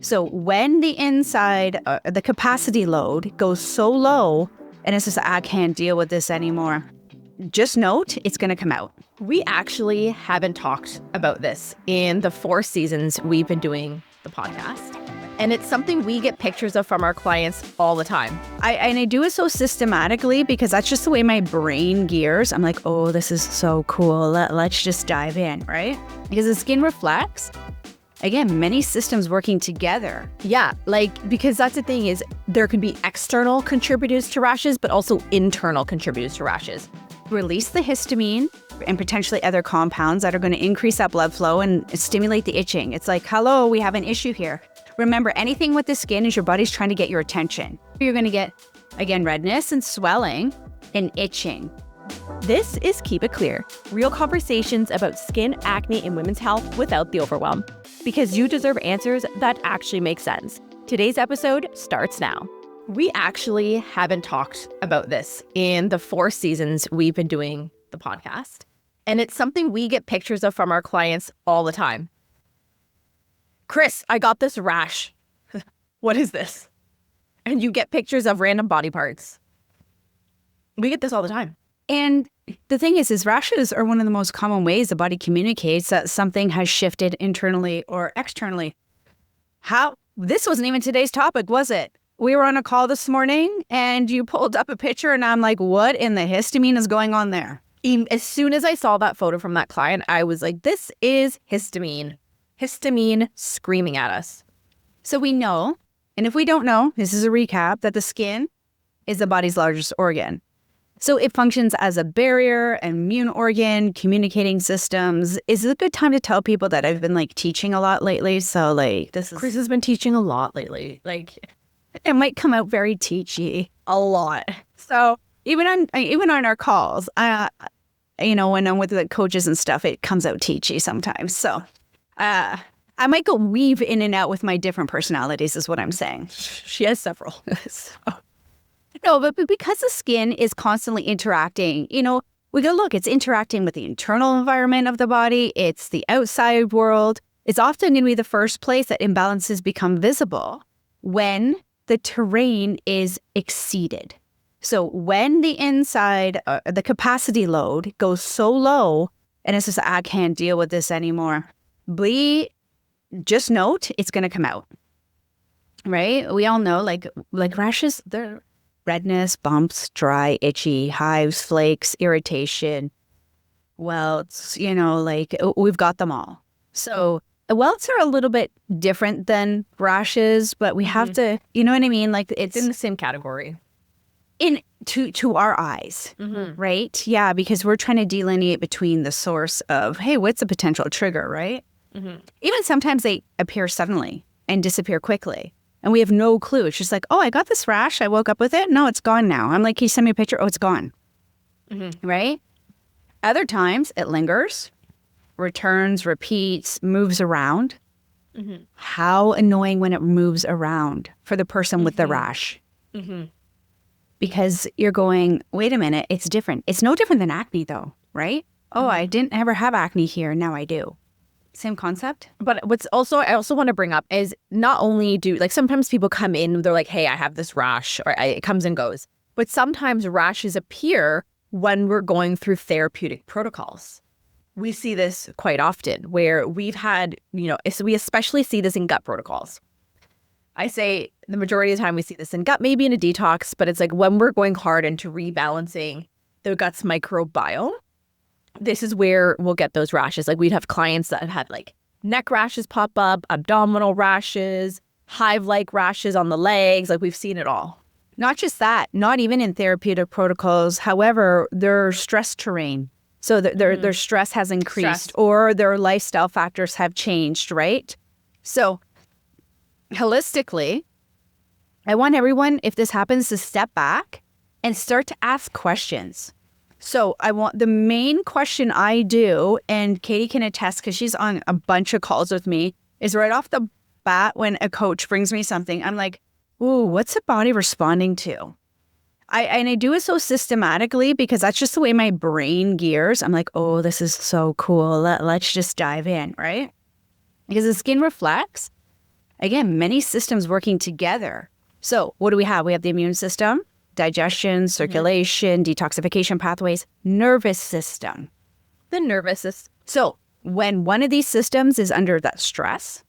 So when the inside, the capacity load goes so low, and it's just, I can't deal with this anymore, just note it's going to come out. We actually haven't talked about this in the 4 seasons we've been doing the podcast. And it's something we get pictures of from our clients all the time. I do it so systematically because that's just the way my brain gears. I'm like, oh, this is so cool. Let's just dive in, right? Because the skin reflects, again, many systems working together. Yeah, because that's the thing is there could be external contributors to rashes, but also internal contributors to rashes. Release the histamine and potentially other compounds that are going to increase that blood flow and stimulate the itching. It's like, hello, we have an issue here. Remember, anything with the skin is your body's trying to get your attention. You're going to get, again, redness and swelling and itching. This is Keep It Clear, real conversations about skin, acne, and women's health without the overwhelm. Because you deserve answers that actually make sense. Today's episode starts now. We actually haven't talked about this in the 4 seasons we've been doing the podcast. And it's something we get pictures of from our clients all the time. Cris, I got this rash. What is this? And you get pictures of random body parts. We get this all the time. And the thing is rashes are one of the most common ways the body communicates that something has shifted internally or externally. This wasn't even today's topic, was it? We were on a call this morning and you pulled up a picture and I'm like, what in the histamine is going on there? As soon as I saw that photo from that client, I was like, this is histamine. Histamine screaming at us. So we know, and if we don't know, this is a recap, that the skin is the body's largest organ. So it functions as a barrier, an immune organ, communicating systems. Is it a good time to tell people that I've been teaching a lot lately? So Cris has been teaching a lot lately. It might come out very teachy. A lot. So even on our calls, when I'm with the coaches and stuff, it comes out teachy sometimes. So I might go weave in and out with my different personalities is what I'm saying. She has several. No, but because the skin is constantly interacting, we go, look, it's interacting with the internal environment of the body. It's the outside world. It's often going to be the first place that imbalances become visible when the terrain is exceeded. So when the inside, the capacity load goes so low, and it's just, I can't deal with this anymore, just note it's going to come out, right? We all know, like rashes, they're redness, bumps, dry, itchy, hives, flakes, irritation, welts, we've got them all. So welts are a little bit different than rashes, but we have to, you know what I mean? It's in the same category. To our eyes, right? Yeah, because we're trying to delineate between the source of, hey, what's the potential trigger, right? Even sometimes they appear suddenly and disappear quickly. And we have no clue. It's just like, oh, I got this rash. I woke up with it. No, it's gone now. I'm like, can you send me a picture? Oh, it's gone. Right? Other times it lingers, returns, repeats, moves around. How annoying when it moves around for the person with the rash. Because you're going, wait a minute, it's different. It's no different than acne though, right? Oh, I didn't ever have acne here. Now I do. Same concept. But I also want to bring up is not only sometimes people come in, they're like, hey, I have this rash, or it comes and goes. But sometimes rashes appear when we're going through therapeutic protocols. We see this quite often where we've had, we especially see this in gut protocols. I say the majority of the time we see this in gut, maybe in a detox, but it's like when we're going hard into rebalancing the gut's microbiome, this is where we'll get those rashes. We'd have clients that have had neck rashes pop up, abdominal rashes, hive-like rashes on the legs. We've seen it all. Not just that, not even in therapeutic protocols. However, their stress terrain. So their stress has increased or their lifestyle factors have changed, right? So holistically, I want everyone, if this happens, to step back and start to ask questions. So I want the main question I do, and Katie can attest because she's on a bunch of calls with me, is right off the bat when a coach brings me something, I'm like, ooh, what's the body responding to? I do it so systematically because that's just the way my brain gears. I'm like, oh, this is so cool. Let's just dive in, right? Because the skin reflects, Again, many systems working together. So what do we have? We have the immune system, digestion, circulation, detoxification pathways, nervous system. The nervous system. So when one of these systems is under that stress,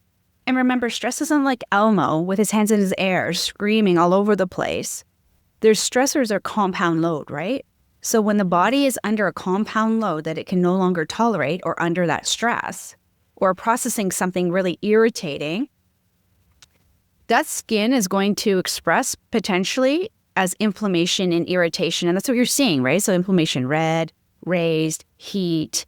and remember, stress isn't like Elmo with his hands in his air, screaming all over the place. Their stressors are compound load, right? So when the body is under a compound load that it can no longer tolerate or under that stress or processing something really irritating, that skin is going to express potentially as inflammation and irritation. And that's what you're seeing, right? So inflammation, red, raised, heat,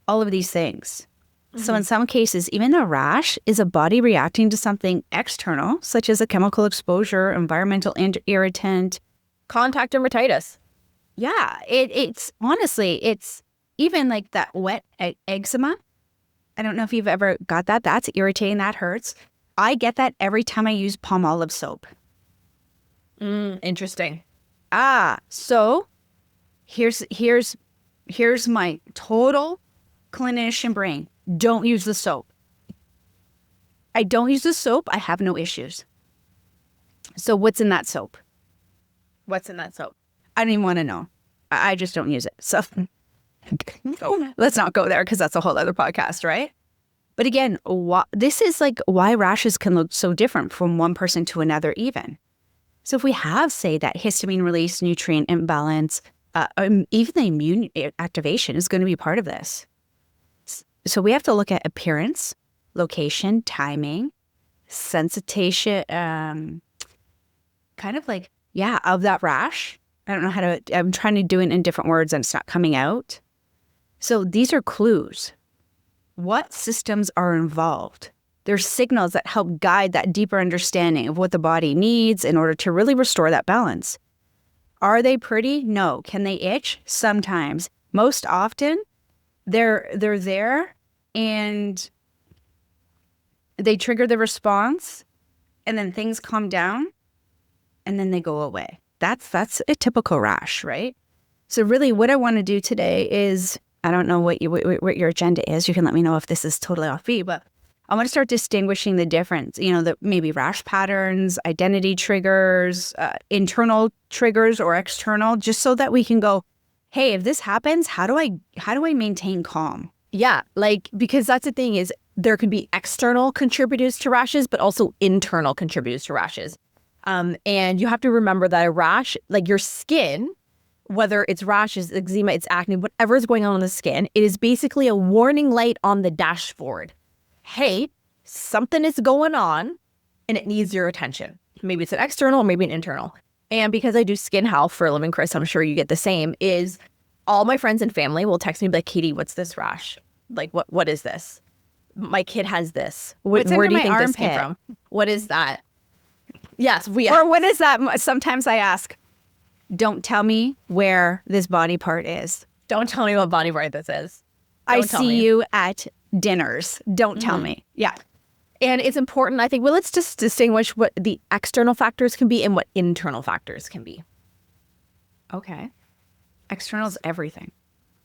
all of these things. So in some cases, even a rash is a body reacting to something external, such as a chemical exposure, environmental irritant. Contact dermatitis. Yeah, it's honestly, it's even like that wet eczema. I don't know if you've ever got that. That's irritating. That hurts. I get that every time I use palm olive soap. Interesting. So here's my total clinician brain. Don't use the soap. I don't use the soap. I have no issues. So what's in that soap? What's in that soap? I don't even want to know. I just don't use it. So let's not go there because that's a whole other podcast, right? But again, this is like why rashes can look so different from one person to another even. So if we have, say, that histamine release, nutrient imbalance, even the immune activation is going to be part of this. So we have to look at appearance, location, timing, sensitization, kind of like, of that rash. I don't know how to, I'm trying to do it in different words and it's not coming out. So these are clues. What systems are involved? They're signals that help guide that deeper understanding of what the body needs in order to really restore that balance. Are they pretty? No. Can they itch? Sometimes. Most often, they're there and they trigger the response and then things calm down and then they go away. That's a typical rash, right? So really what I want to do today is, I don't know what your agenda is. You can let me know if this is totally off beat, but I want to start distinguishing the difference, the maybe rash patterns, identity triggers, internal triggers or external, just so that we can go, hey, if this happens, how do I maintain calm? Yeah, because that's the thing is there can be external contributors to rashes, but also internal contributors to rashes. And you have to remember that a rash, like your skin, whether it's rashes, eczema, it's acne, whatever is going on in the skin, it is basically a warning light on the dashboard. Hey, something is going on and it needs your attention. Maybe it's an external, maybe an internal. And because I do skin health for a living, Cris, I'm sure you get the same, is all my friends and family will text me like, Katie, what's this rash? Like, what is this? My kid has this. Where do you think this came from? What is that? Yes. Or what is that? Sometimes I ask, don't tell me where this body part is. Don't tell me what body part this is. I see you at dinners. Don't tell me. Yeah. And it's important, I think, let's just distinguish what the external factors can be and what internal factors can be. Okay. External is everything.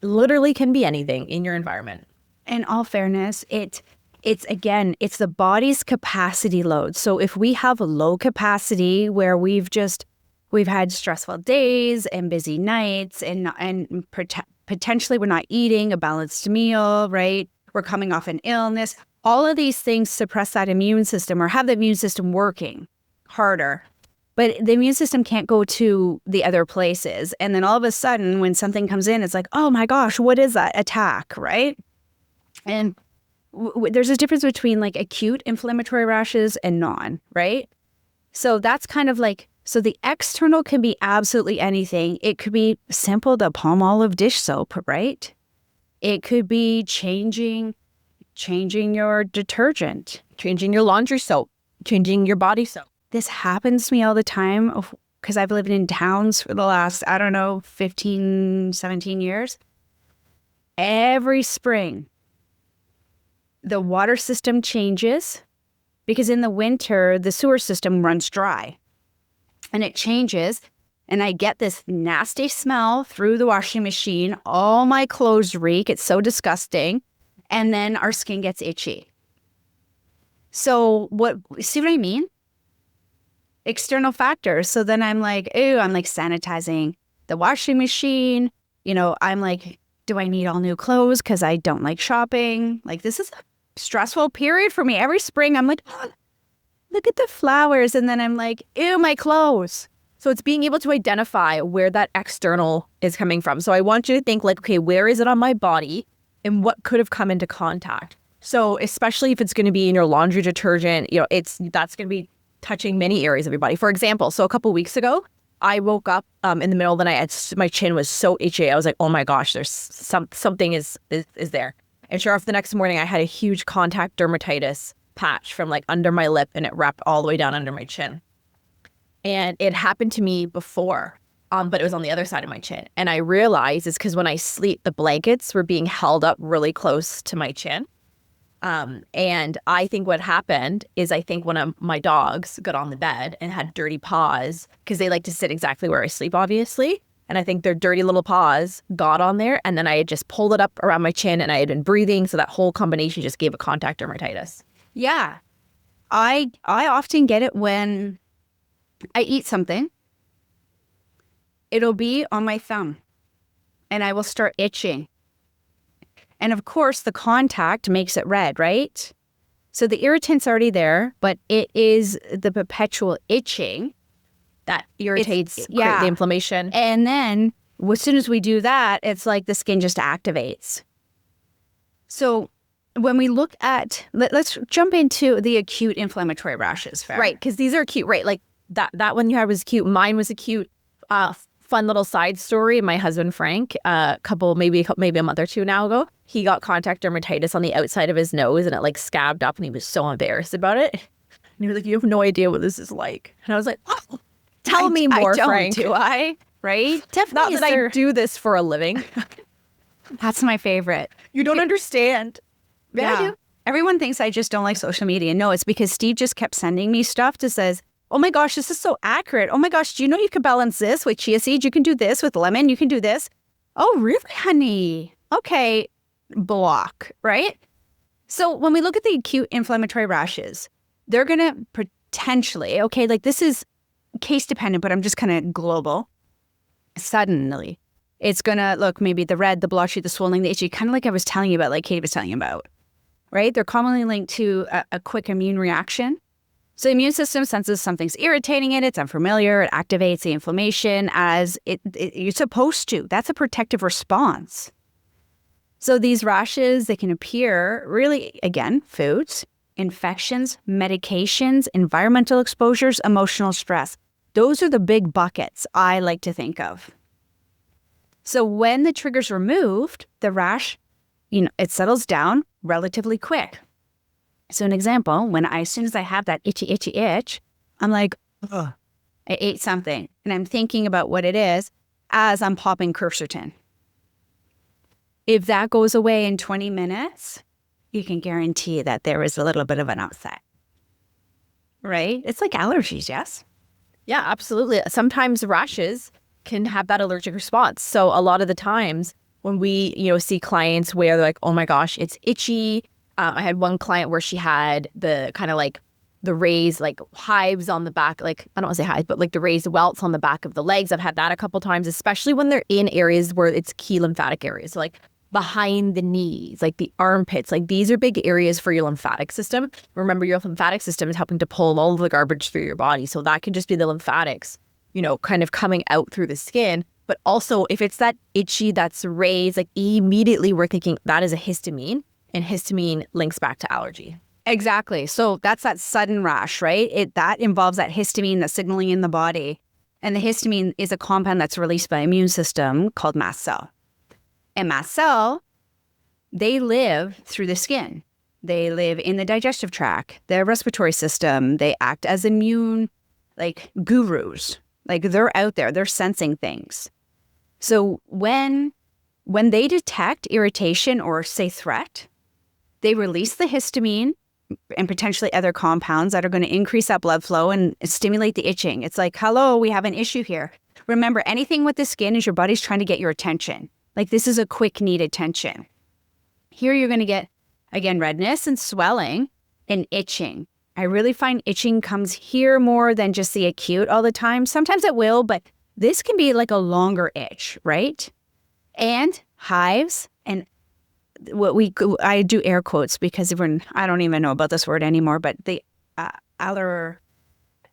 Literally can be anything in your environment. In all fairness, it's the body's capacity load. So if we have a low capacity where we've had stressful days and busy nights and potentially we're not eating a balanced meal, right? We're coming off an illness. All of these things suppress that immune system or have the immune system working harder. But the immune system can't go to the other places. And then all of a sudden, when something comes in, it's like, oh my gosh, what is that attack, right? And there's a difference between like acute inflammatory rashes and non, right? So that's kind of like, so the external can be absolutely anything. It could be simple, the palm olive dish soap, right? It could be changing your detergent, changing your laundry soap, changing your body soap. This happens to me all the time because I've lived in towns for the last, 15, 17 years. Every spring, the water system changes because in the winter, the sewer system runs dry. And it changes, and I get this nasty smell through the washing machine. All my clothes reek. It's so disgusting. And then our skin gets itchy. So see what I mean? External factors. So then I'm like, ooh, I'm like sanitizing the washing machine. I'm like, do I need all new clothes because I don't like shopping? Like, this is a stressful period for me. Every spring, I'm like, oh, look at the flowers. And then I'm like, ew, my clothes. So it's being able to identify where that external is coming from. So I want you to think like, okay, where is it on my body and what could have come into contact? So especially if it's going to be in your laundry detergent, that's going to be touching many areas of your body. For example, so a couple of weeks ago, I woke up in the middle of the night. My chin was so itchy. I was like, oh my gosh, there's something is there. And sure enough, the next morning, I had a huge contact dermatitis patch from like under my lip, and it wrapped all the way down under my chin. And it happened to me before, but it was on the other side of my chin. And I realized it's because when I sleep, the blankets were being held up really close to my chin. And I think what happened is I think one of my dogs got on the bed and had dirty paws because they like to sit exactly where I sleep, obviously. And I think their dirty little paws got on there, and then I had just pulled it up around my chin, and I had been breathing. So that whole combination just gave a contact dermatitis. Yeah. I often get it when I eat something. It'll be on my thumb and I will start itching. And of course, the contact makes it red, right? So the irritant's already there, but it is the perpetual itching that irritates the inflammation. And then as soon as we do that, it's like the skin just activates. So when we look at, let's jump into the acute inflammatory rashes. Farrah. Right, because these are acute, right? Like that one you had was acute. Mine was acute. Fun little side story. My husband, Frank, maybe a month or two now ago, he got contact dermatitis on the outside of his nose, and it like scabbed up, and he was so embarrassed about it. And he was like, you have no idea what this is like. And I was like, oh, tell me more, Frank. Do I? Right? Definitely. Not that I do this for a living. That's my favorite. You don't understand. Yeah, I do. Everyone thinks I just don't like social media. No, it's because Steve just kept sending me stuff that says, oh my gosh, this is so accurate. Oh my gosh, do you know you can balance this with chia seeds? You can do this with lemon. You can do this. Oh, really, honey? Okay, block, right? So when we look at the acute inflammatory rashes, they're going to potentially, okay, like this is case dependent, but I'm just kind of global. Suddenly, it's going to look maybe the red, the blotchy, the swelling, the itchy, kind of like I was telling you about, like Kate was telling you about, right? They're commonly linked to a quick immune reaction. So the immune system senses something's irritating it, it's unfamiliar, it activates the inflammation as you're supposed to. That's a protective response. So these rashes, they can appear really, again, foods, infections, medications, environmental exposures, emotional stress. Those are the big buckets I like to think of. So when the trigger's removed, the rash, it settles down relatively quick. So an example, as soon as I have that itchy itch, I'm like, ugh, I ate something. And I'm thinking about what it is as I'm popping quercetin. If that goes away in 20 minutes, you can guarantee that there is a little bit of an upset. Right? It's like allergies, yes? Yeah, absolutely. Sometimes rashes can have that allergic response. So a lot of the times when we, see clients where they're like, oh my gosh, it's itchy. I had one client where she had the kind of like the raised like hives on the back, like I don't want to say hives, but like the raised welts on the back of the legs. I've had that a couple times, especially when they're in areas where it's key lymphatic areas. So like behind the knees, like the armpits, like these are big areas for your lymphatic system. Remember, your lymphatic system is helping to pull all of the garbage through your body. So that can just be the lymphatics, kind of coming out through the skin. But also if it's that itchy, that's raised, like immediately we're thinking that is a histamine. And histamine links back to allergy. Exactly. So that's that sudden rash, right? That involves that histamine that's signaling in the body. And the histamine is a compound that's released by the immune system called mast cell. And mast cell, they live through the skin. They live in the digestive tract, the respiratory system. They act as immune, like gurus. Like they're out there, they're sensing things. So when they detect irritation or say threat, they release the histamine and potentially other compounds that are going to increase that blood flow and stimulate the itching. It's like, hello, we have an issue here. Remember, anything with the skin is your body's trying to get your attention. Like this is a quick need attention. Here you're going to get, again, redness and swelling. and itching. I really find itching comes here more than just the acute all the time. Sometimes it will, but this can be like a longer itch, right? And hives, and I do air quotes because I don't even know about this word anymore, but the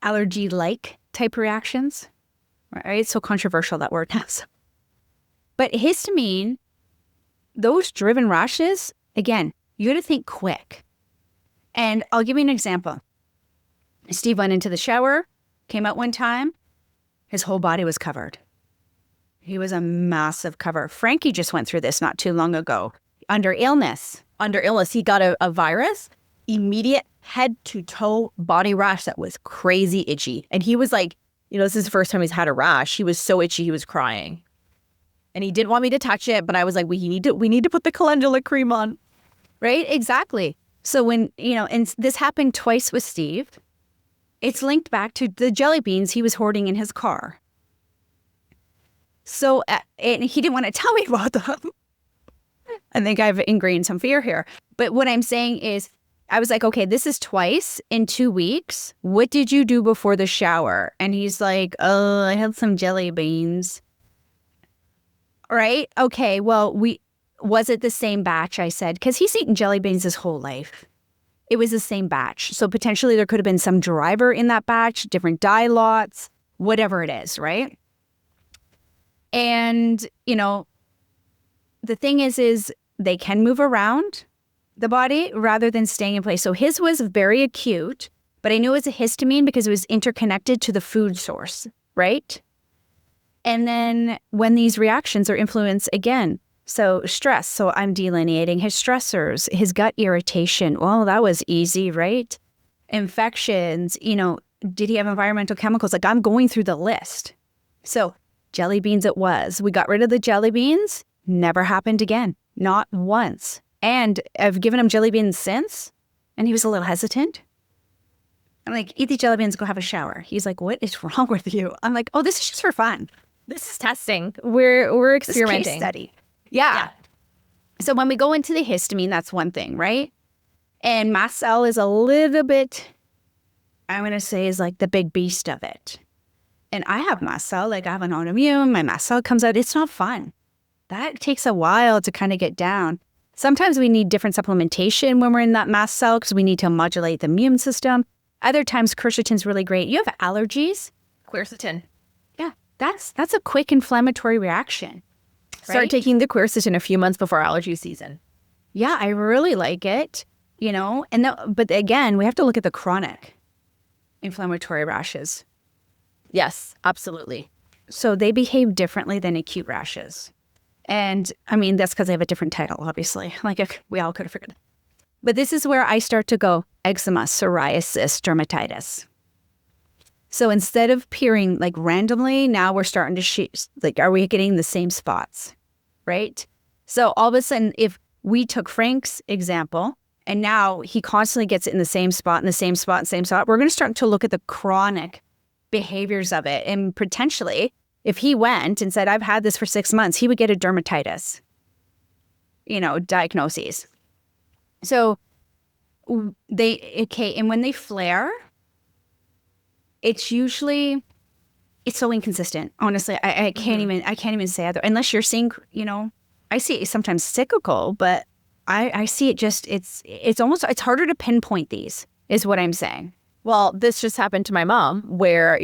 allergy-like type reactions, right? It's so controversial, that word has. But histamine, those driven rashes, again, you got to think quick. And I'll give you an example. Steve went into the shower, came out one time, his whole body was covered. He was a massive cover. Frankie just went through this not too long ago. Under illness, he got a virus, immediate head to toe body rash that was crazy itchy. And he was like, this is the first time he's had a rash. He was so itchy, he was crying. And he didn't want me to touch it, but I was like, we need to put the calendula cream on. Right? Exactly. So when, and this happened twice with Steve, it's linked back to the jelly beans he was hoarding in his car. So, and he didn't want to tell me about them. I think I've ingrained some fear here. But what I'm saying is, I was like, okay, this is twice in 2 weeks. What did you do before the shower? And he's like, oh, I had some jelly beans. Right? Okay, well, was it the same batch, I said? Because he's eaten jelly beans his whole life. It was the same batch. So potentially there could have been some driver in that batch, different dye lots, whatever it is, right? And, the thing is they can move around the body rather than staying in place. So his was very acute, but I knew it was a histamine because it was interconnected to the food source, right? And then when these reactions are influenced again, so stress, so I'm delineating his stressors, his gut irritation. Well, that was easy, right? Infections, did he have environmental chemicals? Like, I'm going through the list. So jelly beans it was. We got rid of the jelly beans. Never happened again. Not once. And I've given him jelly beans since, and he was a little hesitant. I'm like, eat the jelly beans, go have a shower. He's like, what is wrong with you? I'm like, oh, this is just for fun. This is testing. We're experimenting. This case study. Yeah. So when we go into the histamine, that's one thing, right? And mast cell is a little bit, I'm going to say, is like the big beast of it. And I have mast cell, like I have an autoimmune, my mast cell comes out. It's not fun. That takes a while to kind of get down. Sometimes we need different supplementation when we're in that mast cell because we need to modulate the immune system. Other times, quercetin's really great. You have allergies? Quercetin. Yeah, that's a quick inflammatory reaction. Right? Start taking the quercetin a few months before allergy season. Yeah, I really like it, but again, we have to look at the chronic inflammatory rashes. Yes, absolutely. So they behave differently than acute rashes. And I mean, that's because they have a different title, obviously. Like we all could have figured. But this is where I start to go eczema, psoriasis, dermatitis. So instead of peering like randomly, now we're starting to are we getting the same spots, right? So all of a sudden, if we took Frank's example, and now he constantly gets it in the same spot, we're going to start to look at the chronic behaviors of it. And potentially, if he went and said, I've had this for 6 months, he would get a dermatitis, diagnoses. So and when they flare, it's so inconsistent. Honestly, I can't even say either. Unless you're seeing, I see it sometimes cyclical, but I see it just, it's harder to pinpoint these, is what I'm saying. Well, this just happened to my mom where,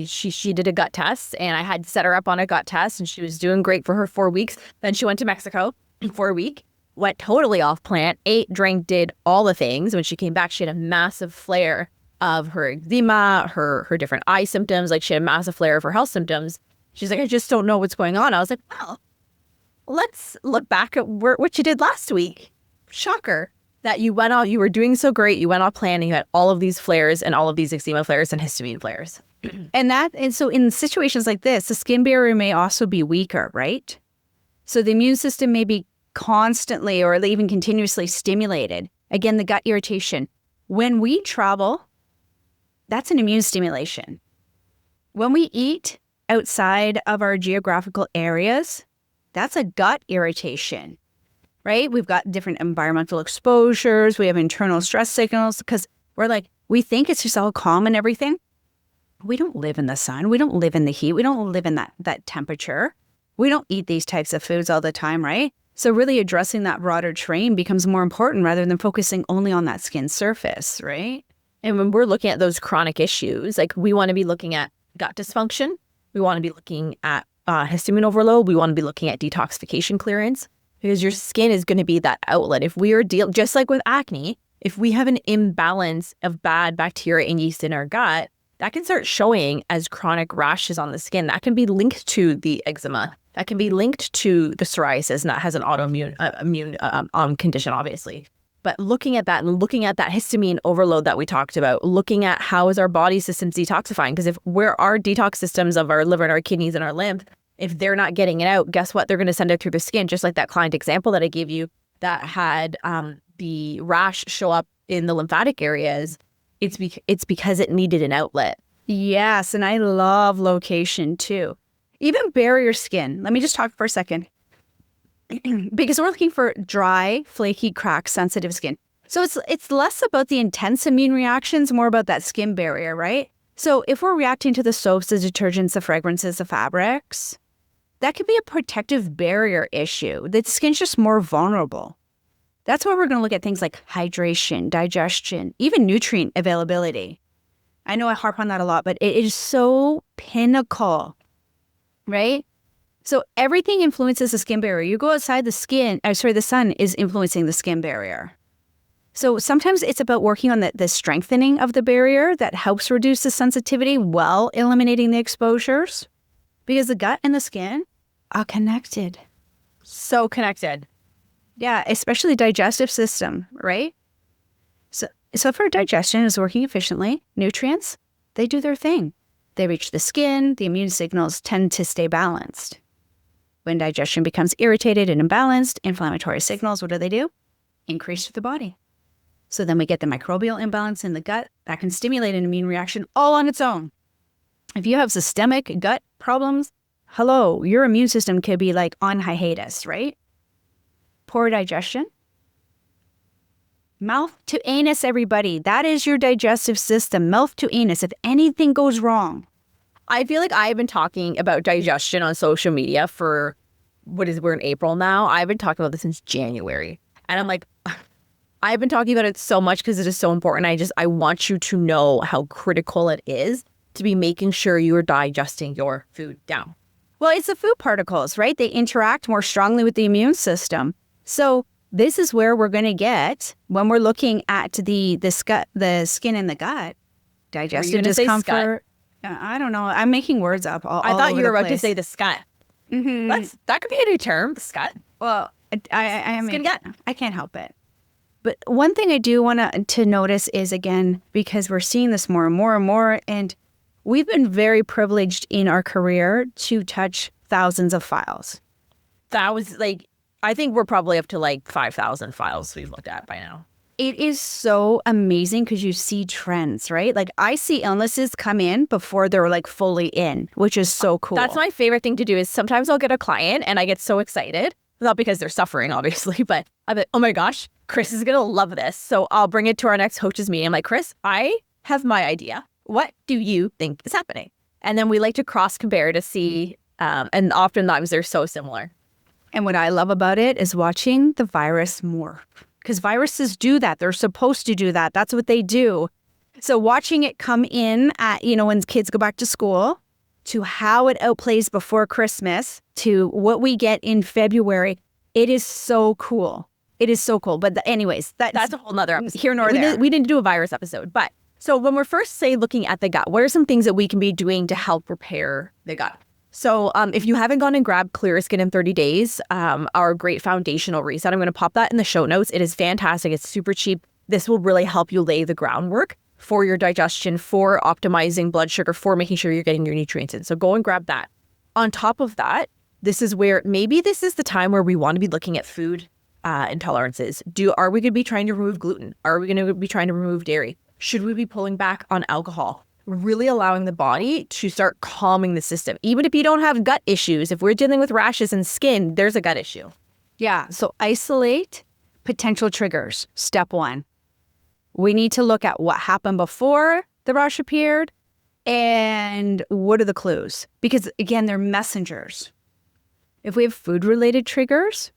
she did a gut test and I had set her up on a gut test and she was doing great for her 4 weeks. Then she went to Mexico for a week, went totally off plant, ate, drank, did all the things. When she came back, she had a massive flare of her eczema, her different eye symptoms. Like she had a massive flare of her health symptoms. She's like, I just don't know what's going on. I was like, well, let's look back at what you did last week. Shocker. That you were doing so great, you went off plan, and you had all of these flares and all of these eczema flares and histamine flares. And so in situations like this, the skin barrier may also be weaker, right? So the immune system may be constantly or even continuously stimulated. Again, the gut irritation. When we travel, that's an immune stimulation. When we eat outside of our geographical areas, that's a gut irritation. right? We've got different environmental exposures. We have internal stress signals because we think it's just all calm and everything. We don't live in the sun. We don't live in the heat. We don't live in that temperature. We don't eat these types of foods all the time, right? So really addressing that broader terrain becomes more important rather than focusing only on that skin surface, right? And when we're looking at those chronic issues, like we want to be looking at gut dysfunction. We want to be looking at histamine overload. We want to be looking at detoxification clearance, because your skin is going to be that outlet. If we are just like with acne, if we have an imbalance of bad bacteria and yeast in our gut, that can start showing as chronic rashes on the skin. That can be linked to the eczema. That can be linked to the psoriasis, and that has an autoimmune condition, obviously. But looking at that and looking at that histamine overload that we talked about, looking at how is our body systems detoxifying? Because if where our detox systems of our liver and our kidneys and our lymph, if they're not getting it out, guess what? They're going to send it through the skin, just like that client example that I gave you that had the rash show up in the lymphatic areas. It's because it needed an outlet. Yes, and I love location too. Even barrier skin. Let me just talk for a second. Because we're looking for dry, flaky, cracked, sensitive skin. So it's less about the intense immune reactions, more about that skin barrier, right? So if we're reacting to the soaps, the detergents, the fragrances, the fabrics, that could be a protective barrier issue. The skin's just more vulnerable. That's why we're going to look at things like hydration, digestion, even nutrient availability. I know I harp on that a lot, but it is so pinnacle, right? So everything influences the skin barrier. You go outside, the sun is influencing the skin barrier. So sometimes it's about working on the strengthening of the barrier that helps reduce the sensitivity while eliminating the exposures, because the gut and the skin are connected. So connected. Yeah, especially the digestive system, right? So if our digestion is working efficiently, nutrients, they do their thing. They reach the skin, the immune signals tend to stay balanced. When digestion becomes irritated and imbalanced, inflammatory signals, what do? Increase to the body. So then we get the microbial imbalance in the gut that can stimulate an immune reaction all on its own. If you have systemic gut problems, hello, your immune system could be like on hiatus, right? Poor digestion. Mouth to anus, everybody. That is your digestive system, mouth to anus. If anything goes wrong. I feel like I've been talking about digestion on social media for, we're in April now. I've been talking about this since January. And I'm like, I've been talking about it so much because it is so important. I want you to know how critical it is to be making sure you are digesting your food down. Well, it's the food particles, right? They interact more strongly with the immune system. So this is where we're going to get, when we're looking at the skin in the gut, digestive discomfort. I don't know. I'm making words up all I thought over you were the about to place. say the scut. Mm-hmm. That could be a new term, the scut. Well, I Skin gut. I can't help it. But one thing I do want to notice is, again, because we're seeing this more and more and more, and we've been very privileged in our career to touch thousands of files. That was I think we're probably up to 5,000 files we've looked at by now. It is so amazing because you see trends, right? I see illnesses come in before they're fully in, which is so cool. That's my favorite thing to do. Is sometimes I'll get a client and I get so excited, not because they're suffering, obviously, but I'm like, oh my gosh, Cris is going to love this. So I'll bring it to our next coaches meeting. I'm like, Cris, I have my idea. What do you think is happening? And then we like to cross compare to see, and oftentimes they're so similar. And what I love about it is watching the virus morph. Because viruses do that. They're supposed to do that. That's what they do. So watching it come in at, when kids go back to school, to how it outplays before Christmas, to what we get in February, it is so cool. It is so cool. But anyways, that's a whole nother episode. Here nor there. We didn't do a virus episode. But so when we're first, looking at the gut, what are some things that we can be doing to help repair the gut? So if you haven't gone and grabbed Clear Skin in 30 Days, our great foundational reset, I'm going to pop that in the show notes. It is fantastic. It's super cheap. This will really help you lay the groundwork for your digestion, for optimizing blood sugar, for making sure you're getting your nutrients in. So go and grab that. On top of that, this is where maybe this is the time where we want to be looking at food intolerances. Are we going to be trying to remove gluten? Are we going to be trying to remove dairy? Should we be pulling back on alcohol? Really allowing the body to start calming the system. Even if you don't have gut issues, if we're dealing with rashes and skin, there's a gut issue. Yeah. So isolate potential triggers. Step one. We need to look at what happened before the rash appeared and what are the clues? Because again, they're messengers. If we have food-related triggers,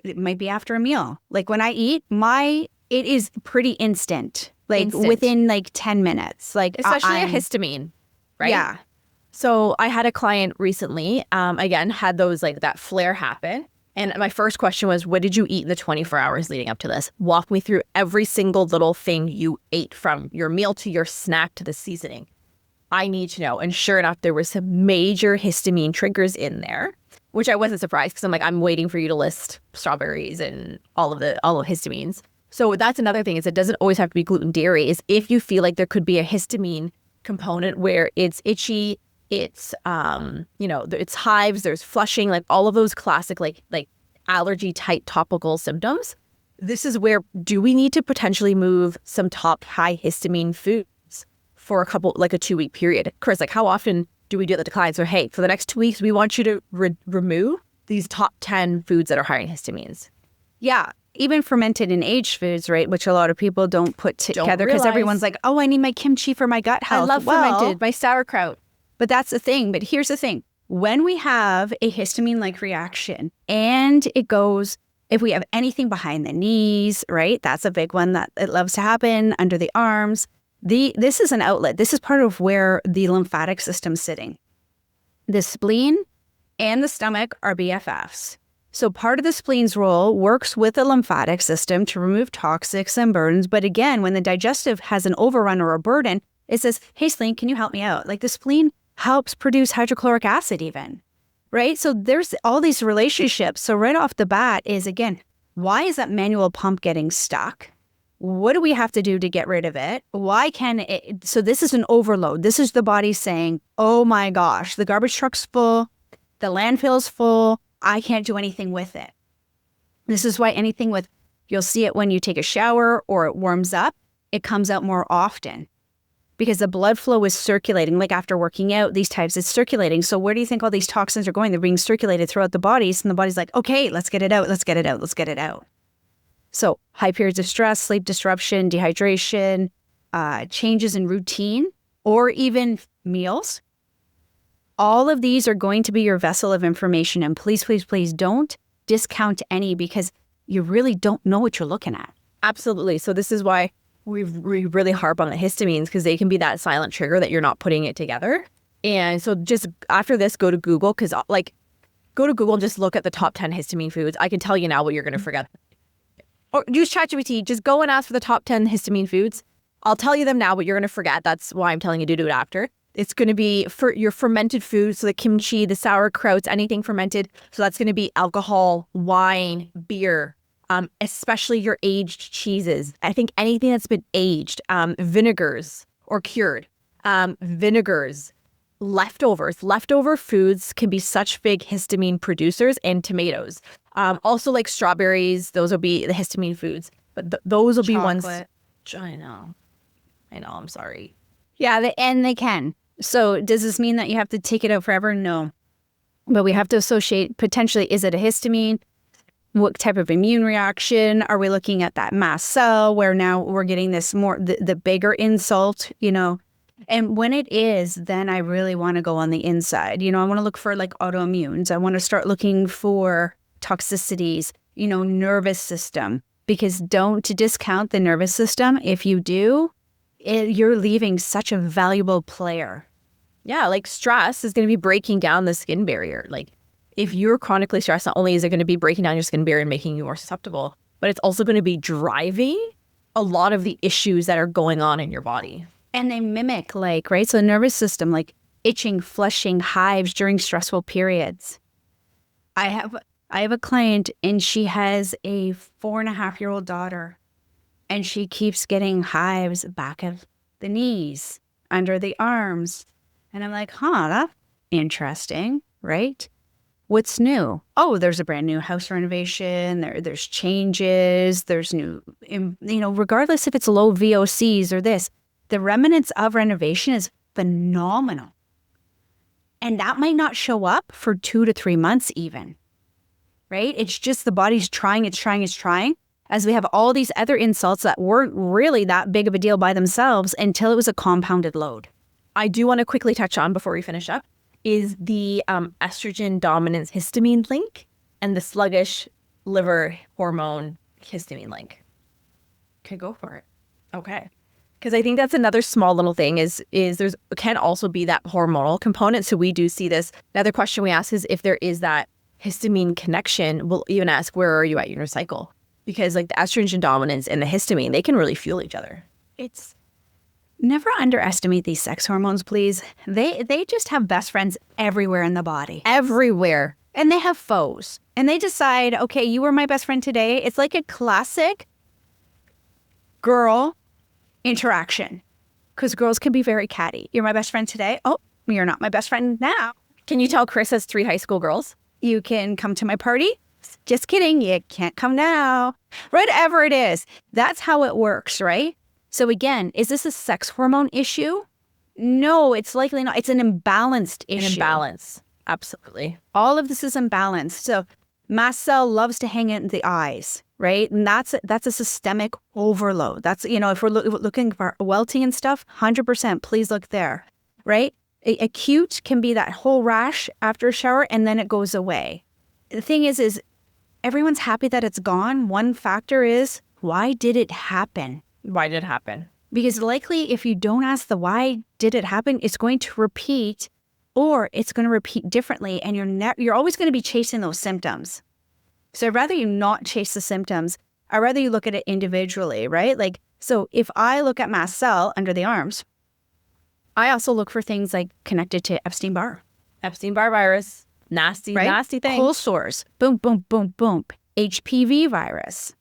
it might be after a meal. Like when I eat, it is pretty instant. Like within like 10 minutes. Like especially a histamine, right? Yeah. So I had a client recently, again, had those like that flare happen. And my first question was, what did you eat in the 24 hours leading up to this? Walk me through every single little thing you ate, from your meal to your snack to the seasoning. I need to know. And sure enough, there were some major histamine triggers in there, which I wasn't surprised because I'm like, I'm waiting for you to list strawberries and all of histamines. So that's another thing, is it doesn't always have to be gluten dairy. Is if you feel like there could be a histamine component where it's itchy, it's it's hives, there's flushing, like all of those classic like allergy type topical symptoms. This is where, do we need to potentially move some top high histamine foods for a 2-week period? Cris, like how often do we do that to clients? Or hey, for the next 2 weeks, we want you to remove these top 10 foods that are high in histamines. Yeah. Even fermented and aged foods, right? Which a lot of people don't put together because everyone's like, oh, I need my kimchi for my gut health. I love fermented, my sauerkraut. But that's the thing. But here's the thing. When we have a histamine-like reaction and it goes, if we have anything behind the knees, right? That's a big one that it loves to happen, under the arms. This is an outlet. This is part of where the lymphatic system's sitting. The spleen and the stomach are BFFs. So part of the spleen's role works with the lymphatic system to remove toxics and burdens. But again, when the digestive has an overrun or a burden, it says, hey, spleen, can you help me out? Like the spleen helps produce hydrochloric acid even, right? So there's all these relationships. So right off the bat is, again, why is that manual pump getting stuck? What do we have to do to get rid of it? Why can it? So this is an overload. This is the body saying, oh my gosh, the garbage truck's full, the landfill's full, I can't do anything with it. This is why anything with, you'll see it when you take a shower or it warms up, it comes out more often because the blood flow is circulating. Like after working out, these types, it's circulating. So where do you think all these toxins are going? They're being circulated throughout the bodies, and the body's like, okay, let's get it out, let's get it out, let's get it out. So high periods of stress, sleep disruption, dehydration, changes in routine, or even meals. All of these are going to be your vessel of information. And please, please, please don't discount any, because you really don't know what you're looking at. Absolutely. So this is why we really harp on the histamines, because they can be that silent trigger that you're not putting it together. And so just after this, go to Google, go to Google and just look at the top 10 histamine foods. I can tell you now what you're going to forget. Or use ChatGPT. Just go and ask for the top 10 histamine foods. I'll tell you them now, but you're going to forget. That's why I'm telling you to do it after. It's going to be for your fermented foods, so the kimchi, the sauerkrauts, anything fermented. So that's going to be alcohol, wine, beer, especially your aged cheeses. I think anything that's been aged, vinegars or cured, vinegars, leftovers. Leftover foods can be such big histamine producers, and tomatoes. Also like strawberries, those will be the histamine foods. But those will be ones. I know, I'm sorry. Yeah, and they can. So does this mean that you have to take it out forever? No. But we have to associate potentially, is it a histamine? What type of immune reaction? Are we looking at that mast cell where now we're getting this more, the bigger insult, And when it is, then I really want to go on the inside. I want to look for like autoimmunes. I want to start looking for toxicities, nervous system. Because don't discount the nervous system. If you do, you're leaving such a valuable player. Yeah, like stress is going to be breaking down the skin barrier. Like if you're chronically stressed, not only is it going to be breaking down your skin barrier and making you more susceptible, but it's also going to be driving a lot of the issues that are going on in your body. And they mimic right? So the nervous system, like itching, flushing, hives during stressful periods. I have a client and she has a 4.5-year-old daughter. And she keeps getting hives back of the knees, under the arms. And I'm like, that's interesting, right? What's new? Oh, there's a brand new house renovation. There's changes. There's new, regardless if it's low VOCs or this, the remnants of renovation is phenomenal. And that might not show up for 2 to 3 months even. right? It's just the body's trying, it's trying, as we have all these other insults that weren't really that big of a deal by themselves until it was a compounded load. I do want to quickly touch on before we finish up is the estrogen dominance histamine link and the sluggish liver hormone histamine link. Okay, go for it. Okay. Because I think that's another small little thing is there's can also be that hormonal component. So we do see this. Another question we ask is if there is that histamine connection, we'll even ask, where are you at your cycle? Because like the estrogen dominance and the histamine, they can really fuel each other. It's never underestimate these sex hormones, please. They just have best friends everywhere in the body. Everywhere. And they have foes. And they decide, okay, you were my best friend today. It's like a classic girl interaction. Because girls can be very catty. You're my best friend today. Oh, you're not my best friend now. Can you tell Cris has 3 high school girls? You can come to my party. Just kidding. You can't come now. Whatever it is. That's how it works, right? So again, is this a sex hormone issue? No, it's likely not. It's an imbalanced issue. An imbalance. Absolutely. All of this is imbalanced. So mast cell loves to hang in the eyes, right? And that's a systemic overload. That's, if we're looking for welting and stuff, 100%, please look there, right? Acute can be that whole rash after a shower and then it goes away. The thing is everyone's happy that it's gone. One factor is, why did it happen? Why did it happen? Because likely if you don't ask the why did it happen, it's going to repeat, or it's going to repeat differently, and you're always going to be chasing those symptoms. So I'd rather you not chase the symptoms. I'd rather you look at it individually, right? Like, so if I look at mast cell under the arms, I also look for things like connected to Epstein-Barr. Epstein-Barr virus. Nasty, right? Nasty thing. Cold sores. Boom, boom, boom, boom. HPV virus,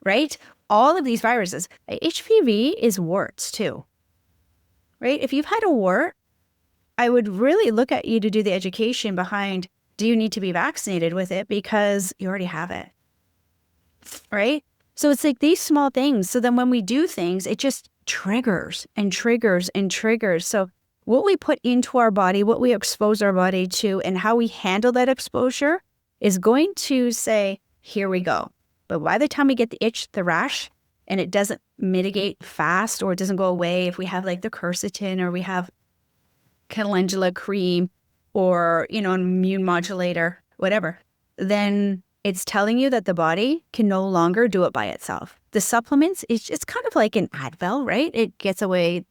right? All of these viruses. HPV is warts too, right? If you've had a wart, I would really look at you to do the education behind, do you need to be vaccinated with it because you already have it, right? So it's like these small things. So then when we do things, it just triggers and triggers and triggers. So what we put into our body, what we expose our body to, and how we handle that exposure is going to say, here we go. But by the time we get the itch, the rash, and it doesn't mitigate fast or it doesn't go away, if we have like the quercetin or we have calendula cream or, an immune modulator, whatever, then it's telling you that the body can no longer do it by itself. The supplements, it's kind of like an Advil, right? It gets away.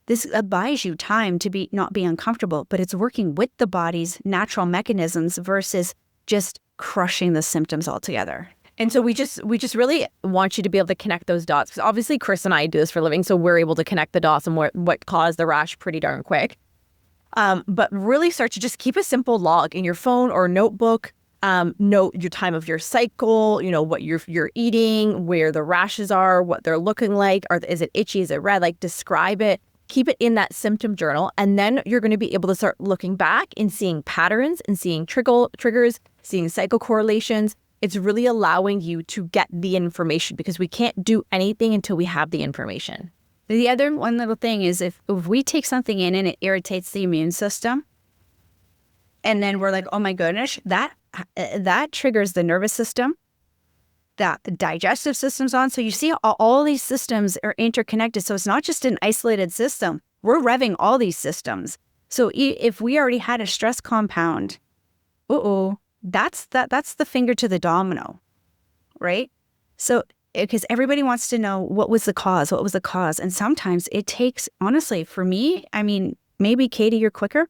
This buys you time to not be uncomfortable, but it's working with the body's natural mechanisms versus just crushing the symptoms altogether. And so we just really want you to be able to connect those dots, because obviously Cris and I do this for a living, so we're able to connect the dots and what caused the rash pretty darn quick. But really start to just keep a simple log in your phone or notebook. Note your time of your cycle, what you're eating, where the rashes are, what they're looking like. Is it itchy? Is it red? Like, describe it. Keep it in that symptom journal. And then you're going to be able to start looking back and seeing patterns and seeing triggers, seeing cycle correlations. It's really allowing you to get the information, because we can't do anything until we have the information. The other one little thing is if we take something in and it irritates the immune system, and then we're like, oh my goodness, that triggers the nervous system, that the digestive system's on. So you see all these systems are interconnected. So it's not just an isolated system. We're revving all these systems. So if we already had a stress compound, that's the finger to the domino, right? So because everybody wants to know what was the cause. And sometimes it takes, honestly, for me, maybe Katie, you're quicker.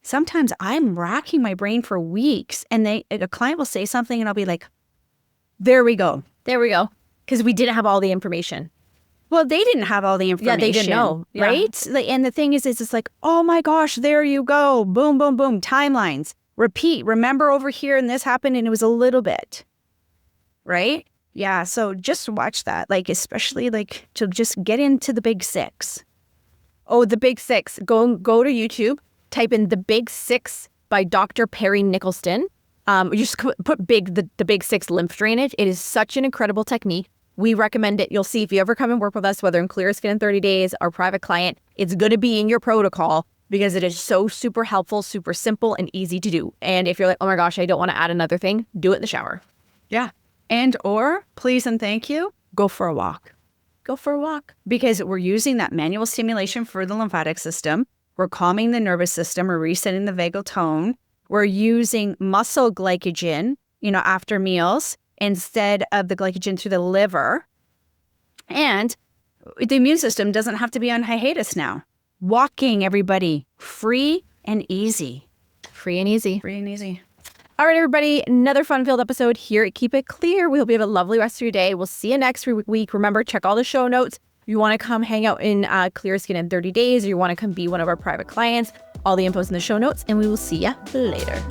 Sometimes I'm racking my brain for weeks and a client will say something and I'll be like, there we go. Because we didn't have all the information. Well, they didn't have all the information. Yeah, they didn't know. Right? Yeah. And the thing is it's like, oh my gosh, there you go. Boom, boom, boom. Timelines. Repeat. Remember over here and this happened and it was a little bit. Right? Yeah. So just watch that. Like, especially like to just get into the big 6. Oh, the big 6. Go to YouTube. Type in The Big 6 by Dr. Perry Nicholson. You just put the Big 6 lymph drainage. It is such an incredible technique. We recommend it. You'll see if you ever come and work with us, whether in Clear Skin in 30 Days or private client, it's going to be in your protocol because it is so super helpful, super simple, and easy to do. And if you're like, oh my gosh, I don't want to add another thing, do it in the shower. Yeah. And or, please and thank you, go for a walk. Go for a walk. Because we're using that manual stimulation for the lymphatic system. We're calming the nervous system. We're resetting the vagal tone. We're using muscle glycogen, after meals instead of the glycogen through the liver. And the immune system doesn't have to be on hiatus now. Walking, everybody, free and easy. Free and easy. Free and easy. All right, everybody, another fun-filled episode here at Keep It Clear. We hope you have a lovely rest of your day. We'll see you next week. Remember, check all the show notes. If you want to come hang out in Clear Skin in 30 days, or you want to come be one of our private clients, all the info's in the show notes, and we will see you later.